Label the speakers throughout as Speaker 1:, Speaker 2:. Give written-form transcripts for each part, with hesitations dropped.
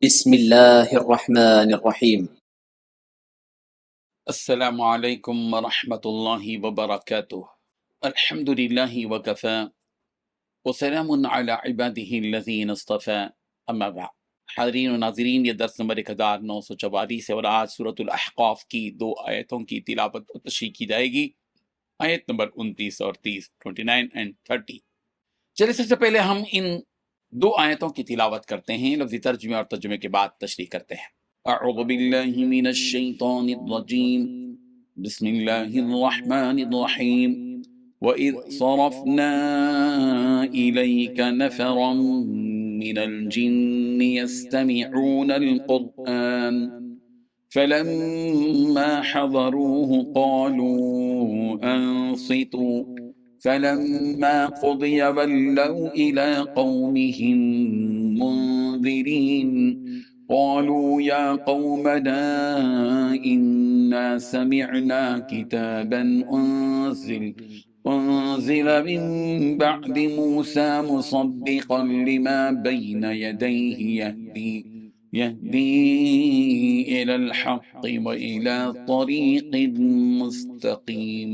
Speaker 1: بسم الله الرحمن الرحيم.
Speaker 2: السلام عليكم ورحمة الله وبركاته. الحمد لله وكفى وسلام على عباده الذين اصطفى اما بعد. حاضرین و ناظرین، یہ درس نمبر 1944 ہے اور آج سورۃ الاحقاف کی 2 آیتوں کی تلاوت و تشریح کی جائے گی، آیت نمبر 29 اور 30، 29 and 30۔ چلیے سب سے پہلے ہم ان 2 آیتوں کی تلاوت کرتے ہیں، لفظی ترجمے اور ترجمے کے بعد تشریح کرتے ہیں۔ اعوذ باللہ من الشیطان الرجیم، بسم اللہ الرحمن الرحیم۔ وَإِذْ صَرَفْنَا إِلَيْكَ نَفَرًا مِّنَ الْجِنِّ يَسْتَمِعُونَ الْقُرْآنَ فَلَمَّا حَضَرُوهُ قَالُوا أَنصِتُوا فَلَمَّا قُضِيَ وَلَّوْا إِلَىٰ قَوْمِهِم مُّنذِرِينَ قالوا يا قومنا إنا سمعنا كتابا أنزل من بعد موسى مصدقا لما بين يديه يهدي إلى الحق وإلى طريق مستقيم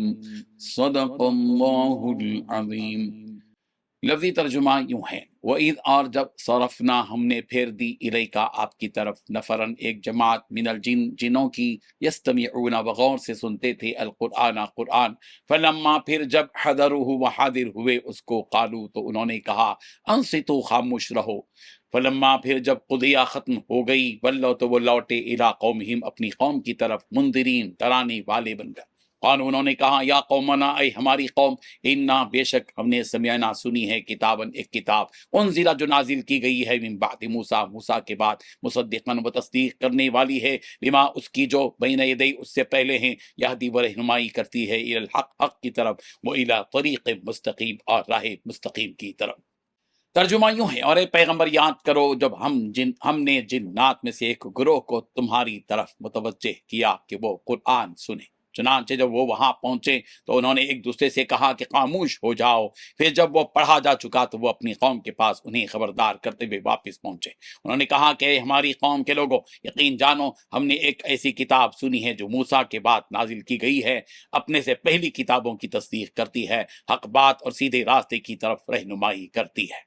Speaker 2: صدق الله العظيم۔ لفظی ترجمہ یوں ہے، وَإِذْ اور جب صرفنا ہم نے پھیر دی الیکا آپ کی طرف نفرن ایک جماعت من الجن جنوں کی یستمعون وغور سے سنتے تھے القرآن قرآن، فلما پھر جب حضرہ و حاضر ہوئے اس کو قالو تو انہوں نے کہا انصتو خاموش رہو، فلما پھر جب قضیہ ختم ہو گئی ولو تو وہ لوٹے الی قومہم اپنی قوم کی طرف منذرین ڈرانے والے بن گئے۔ قالوا انہوں نے کہا یا قومنا اے ہماری قوم، انا بے شک ہم نے سمعنا سنی ہے کتابن ایک کتاب انزلہ جو نازل کی گئی ہے من بعد موسیٰ موسیٰ کے بعد مصدقاً و تصدیق کرنے والی ہے لما اس کی جو بین یدی اس سے پہلے ہیں یہدی و رہنمائی کرتی ہے الی الحق حق کی طرف و الی طریق مستقیم اور راہ مستقیم کی طرف۔ ترجمہ یوں ہے، اور اے پیغمبر یاد کرو جب ہم نے جنات میں سے ایک گروہ کو تمہاری طرف متوجہ کیا کہ وہ قرآن سنے، چنانچہ جب وہ وہاں پہنچے تو انہوں نے ایک دوسرے سے کہا کہ خاموش ہو جاؤ، پھر جب وہ پڑھا جا چکا تو وہ اپنی قوم کے پاس انہیں خبردار کرتے ہوئے واپس پہنچے۔ انہوں نے کہا کہ اے ہماری قوم کے لوگوں، یقین جانو ہم نے ایک ایسی کتاب سنی ہے جو موسیٰ کے بعد نازل کی گئی ہے، اپنے سے پہلی کتابوں کی تصدیق کرتی ہے، حق بات اور سیدھے راستے کی طرف رہنمائی کرتی ہے۔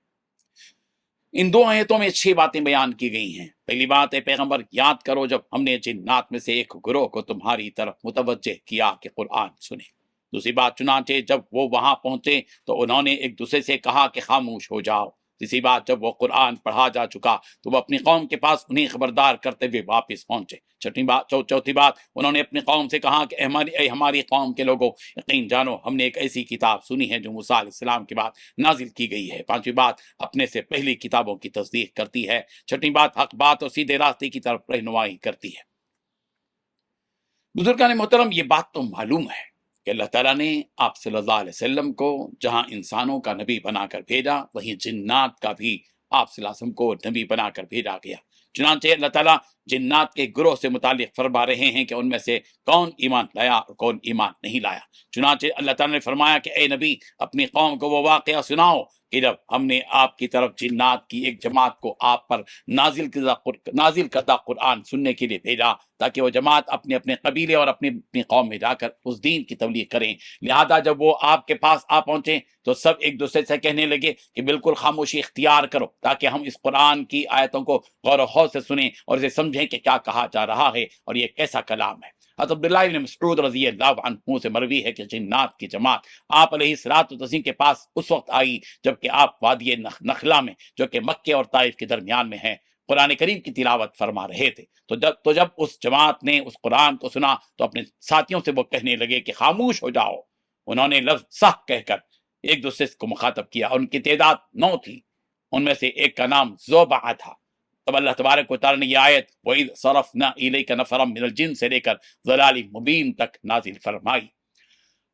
Speaker 2: ان 2 آیتوں میں 6 باتیں بیان کی گئی ہیں۔ پہلی بات ہے پیغمبر یاد کرو جب ہم نے جنات میں سے ایک گروہ کو تمہاری طرف متوجہ کیا کہ قرآن سنے۔ دوسری بات، چنانچہ جب وہ وہاں پہنچے تو انہوں نے ایک دوسرے سے کہا کہ خاموش ہو جاؤ۔ تیسری بات، جب وہ قرآن پڑھا جا چکا تو وہ اپنی قوم کے پاس انہیں خبردار کرتے ہوئے واپس پہنچے۔ چوتھی بات، انہوں نے اپنی قوم سے کہا کہ اے ہماری قوم کے لوگوں، یقین جانو ہم نے ایک ایسی کتاب سنی ہے جو موسیٰ علیہ السلام کے بعد نازل کی گئی ہے۔ پانچویں بات، اپنے سے پہلی کتابوں کی تصدیق کرتی ہے۔ چھٹی بات، حق بات اور سیدھے راستے کی طرف رہنمائی کرتی ہے۔ بزرگان محترم، یہ بات تو معلوم ہے کہ اللہ تعالیٰ نے آپ صلی اللہ علیہ وسلم کو جہاں انسانوں کا نبی بنا کر بھیجا، وہیں جنات کا بھی آپ صلی اللہ علیہ وسلم کو نبی بنا کر بھیجا گیا۔ چنانچہ اللہ تعالیٰ جنات کے گروہ سے متعلق فرما رہے ہیں کہ ان میں سے کون ایمان لایا اور کون ایمان نہیں لایا۔ چنانچہ اللہ تعالیٰ نے فرمایا کہ اے نبی اپنی قوم کو وہ واقعہ سناؤ کہ جب ہم نے آپ کی طرف جنات کی ایک جماعت کو آپ پر نازل کردہ قرآن سننے کے لیے بھیجا، تاکہ وہ جماعت اپنے اپنے قبیلے اور اپنی قوم میں جا کر اس دین کی تبلیغ کریں۔ لہذا جب وہ آپ کے پاس آ پہنچے تو سب ایک دوسرے سے کہنے لگے کہ بالکل خاموشی اختیار کرو تاکہ ہم اس قرآن کی آیتوں کو غور و خوض سے سنیں اور اسے سمجھیں کہ کیا کہا جا رہا ہے اور یہ کیسا کلام ہے۔ حضرت عبداللہ بن مسعود رضی اللہ عنہ سے مروی ہے کہ جنات کی جماعت آپ علیہ الصلوۃ والتسلیم کے پاس اس وقت آئی جبکہ آپ وادی نخلا میں، جو کہ مکہ اور طائف کے درمیان میں ہے، قرآن کریم کی تلاوت فرما رہے تھے۔ تو جب اس جماعت نے اس قرآن کو سنا تو اپنے ساتھیوں سے وہ کہنے لگے کہ خاموش ہو جاؤ۔ انہوں نے لفظ صح کہہ کر ایک دوسرے کو مخاطب کیا۔ ان کی تعداد 9 تھی، ان میں سے ایک کا نام زوبع تھا۔ تب اللہ تبارک و تعالیٰ نے یہ آیت وَإِذْ صَرَفْنَا إِلَيْكَ نَفَرًا مِّنَ الْجِنِّ سے لے کر ضلال مبین تک نازل فرمائی۔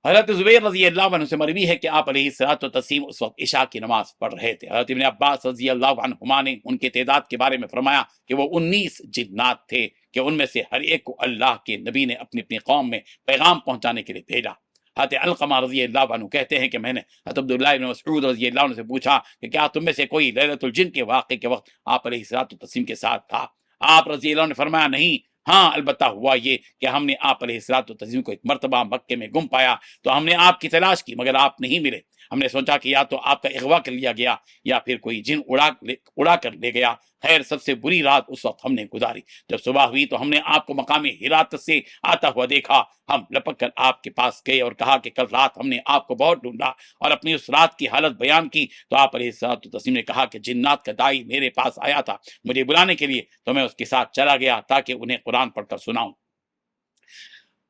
Speaker 2: حضرت زبیر رضی اللہ عنہ سے مروی ہے کہ آپ علیہ الصلوۃ والتسلیم اس وقت عشاء کی نماز پڑھ رہے تھے۔ حضرت ابن عباس رضی اللہ عنہما نے ان کے تعداد کے بارے میں فرمایا کہ وہ 19 جنات تھے کہ ان میں سے ہر ایک کو اللہ کے نبی نے اپنی قوم میں پیغام پہنچانے کے لیے بھیجا۔ حضرت علقمہ رضی اللہ عنہ کہتے ہیں کہ میں نے حضرت عبداللہ بن مسعود رضی اللہ عنہ سے پوچھا کہ کیا تم میں سے کوئی لیلۃ الجن کے واقعے کے وقت آپ علیہ الصلوۃ والتسلیم کے ساتھ تھا؟ آپ رضی اللہ عنہ نے فرمایا نہیں، ہاں البتہ ہوا یہ کہ ہم نے آپ علیہ الصلوۃ والتسلیم کو ایک مرتبہ مکے میں گم پایا تو ہم نے آپ کی تلاش کی مگر آپ نہیں ملے۔ ہم نے سوچا کہ یا تو آپ کا اغوا کر لیا گیا یا پھر کوئی جن اڑا کر لے گیا۔ خیر سب سے بری رات اس وقت ہم نے گزاری۔ جب صبح ہوئی تو ہم نے آپ کو مقام ہرات سے آتا ہوا دیکھا۔ ہم لپک کر آپ کے پاس گئے اور کہا کہ کل رات ہم نے آپ کو بہت ڈھونڈا، اور اپنی اس رات کی حالت بیان کی تو آپ علیہ الصلوۃ والتسلیم نے کہا کہ جنات کا داعی میرے پاس آیا تھا مجھے بلانے کے لیے، تو میں اس کے ساتھ چلا گیا تاکہ انہیں قرآن پڑھ کر سناؤں۔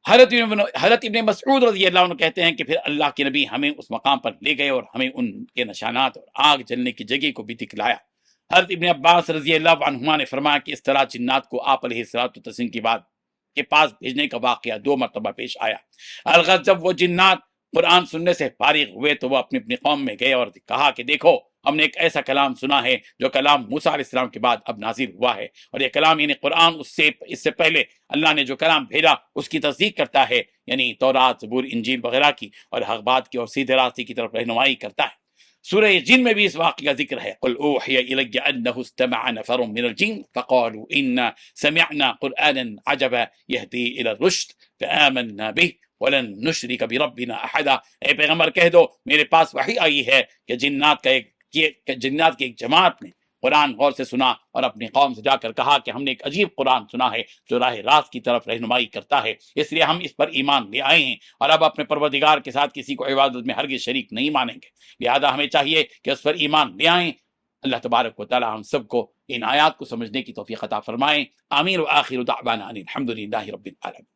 Speaker 2: حضرت ابن مسعود رضی اللہ عنہ کہتے ہیں کہ پھر اللہ کے نبی ہمیں اس مقام پر لے گئے اور ہمیں ان کے نشانات اور آگ جلنے کی جگہ کو بھی دکھلایا۔ حضرت ابن عباس رضی اللہ عنہما نے فرمایا کہ اس طرح جنات کو آپ علیہ الصلوۃ والتسلیم کی بات کے پاس بھیجنے کا واقعہ 2 مرتبہ پیش آیا۔ الغرض جب وہ جنات قرآن سننے سے فارغ ہوئے تو وہ اپنی اپنی قوم میں گئے اور کہا کہ دیکھو ہم نے ایک ایسا کلام سنا ہے جو کلام موسیٰ علیہ السلام کے بعد اب نازل ہوا ہے، اور یہ کلام یعنی قرآن اس سے پہلے اللہ نے جو کلام بھیجا اس کی تصدیق کرتا ہے، یعنی تورات، زبور، انجیل وغیرہ کی، اور حق بات کی اور سیدھے راستے کی طرف رہنمائی کرتا ہے۔ سورہ جن میں بھی اس واقعے کا ذکر ہے، قل اوحی الی انہ استمع نفر من الجن فقالوا انا سمعنا قرآنا عجبا یہدی الی الرشد فآمنا به ولن نشرک بربنا احدا۔ اے پیغمبر کہہ دو میرے پاس وحی آئی ہے کہ جنات کی ایک جماعت نے قرآن غور سے سنا اور اپنی قوم سے جا کر کہا کہ ہم نے ایک عجیب قرآن سنا ہے جو راہ راست کی طرف رہنمائی کرتا ہے، اس لیے ہم اس پر ایمان لے آئے ہیں اور اب اپنے پروردگار کے ساتھ کسی کو عبادت میں ہرگز شریک نہیں مانیں گے، لہذا ہمیں چاہیے کہ اس پر ایمان لے آئیں۔ اللہ تبارک و تعالی ہم سب کو ان آیات کو سمجھنے کی توفیق عطا فرمائیں۔ آمین۔ وآخر دعوانا ان الحمد للہ رب العالمین۔